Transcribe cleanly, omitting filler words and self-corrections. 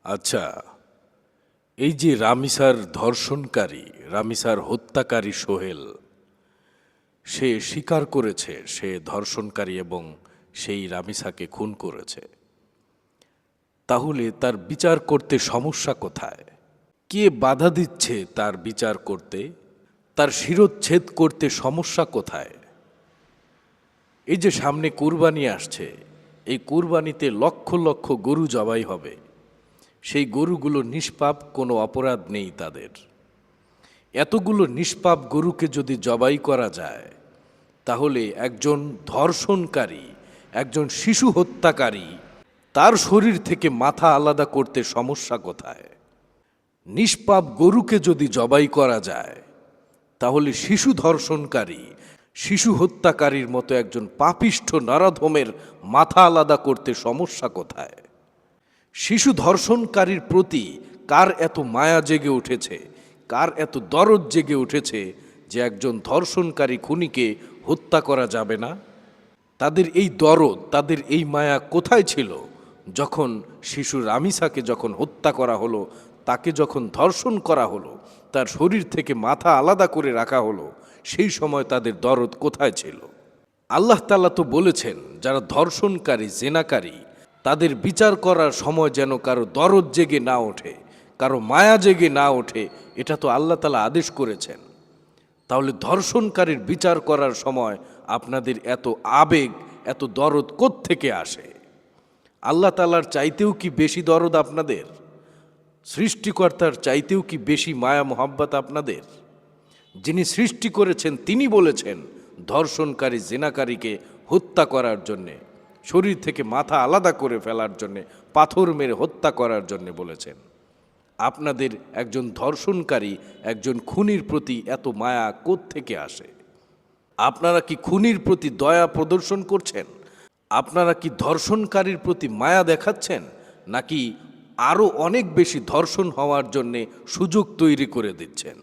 আচ্ছা, এই যে রামিসার ধর্ষণকারী, রামিসার হত্যাকারী সোহেল, সে স্বীকার করেছে সে ধর্ষণকারী এবং সেই রামিসাকে খুন করেছে। তাহলে তার বিচার করতে সমস্যা কোথায়? কে বাধা দিচ্ছে তার বিচার করতে? তার শিরচ্ছেদ করতে সমস্যা কোথায়? এই যে সামনে কুরবানি আসছে, এই কুরবানিতে লক্ষ লক্ষ গরু জবাই হবে। সেই গরুগুলো নিষ্পাপ, কোনো অপরাধ নেই তাদের। এতগুলো নিষ্পাপ গরুকে যদি জবাই করা যায়, তাহলে একজন ধর্ষণকারী, একজন শিশু হত্যাকারী, তার শরীর থেকে মাথা আলাদা করতে সমস্যা কোথায়? নিষ্পাপ গরুকে যদি জবাই করা যায়, তাহলে শিশু ধর্ষণকারী, শিশু হত্যাকারীর মতো একজন পাপিষ্ঠ নরাধমের মাথা আলাদা করতে সমস্যা কোথায়? শিশু ধর্ষণকারীর প্রতি কার এত মায়া জেগে উঠেছে, কার এত দরদ জেগে উঠেছে যে একজন ধর্ষণকারী খুনিকে হত্যা করা যাবে না? তাদের এই দরদ, তাদের এই মায়া কোথায় ছিল যখন শিশু রামিসাকে যখন হত্যা করা হলো, তাকে যখন ধর্ষণ করা হলো, তার শরীর থেকে মাথা আলাদা করে রাখা হলো, সেই সময় তাদের দরদ কোথায় ছিল? আল্লাহ তাআলা তো বলেছেন, যারা ধর্ষণকারী, জেনাকারী, তাদের বিচার করার সময় যেন কারো দরদ জেগে না ওঠে, কারো মায়া জেগে না ওঠে, এটা তো আল্লাহ তাআলা আদেশ করেছেন। তাহলে ধর্ষণকারীর বিচার করার সময় আপনাদের এত আবেগ, এত দরদ কোত্থেকে আসে? আল্লাহ তাআলার চাইতেও কি বেশি দরদ আপনাদের? সৃষ্টিকর্তার চাইতেও কি বেশি মায়া মোহাব্বত আপনাদের? যিনি সৃষ্টি করেছেন তিনি বলেছেন ধর্ষণকারী, জিনাকারীকে হত্যা করার জন্যে, শরীর থেকে মাথা আলাদা করে ফেলার জন্যে, পাথর মেরে হত্যা করার জন্যে বলেছেন। আপনাদের একজন ধর্ষণকারী, একজন খুনির প্রতি এত মায়া কোত্থেকে আসে? আপনারা কি খুনির প্রতি দয়া প্রদর্শন করছেন? আপনারা কি ধর্ষণকারীর প্রতি মায়া দেখাচ্ছেন, নাকি আরও অনেক বেশি ধর্ষণ হওয়ার জন্যে সুযোগ তৈরি করে দিচ্ছেন?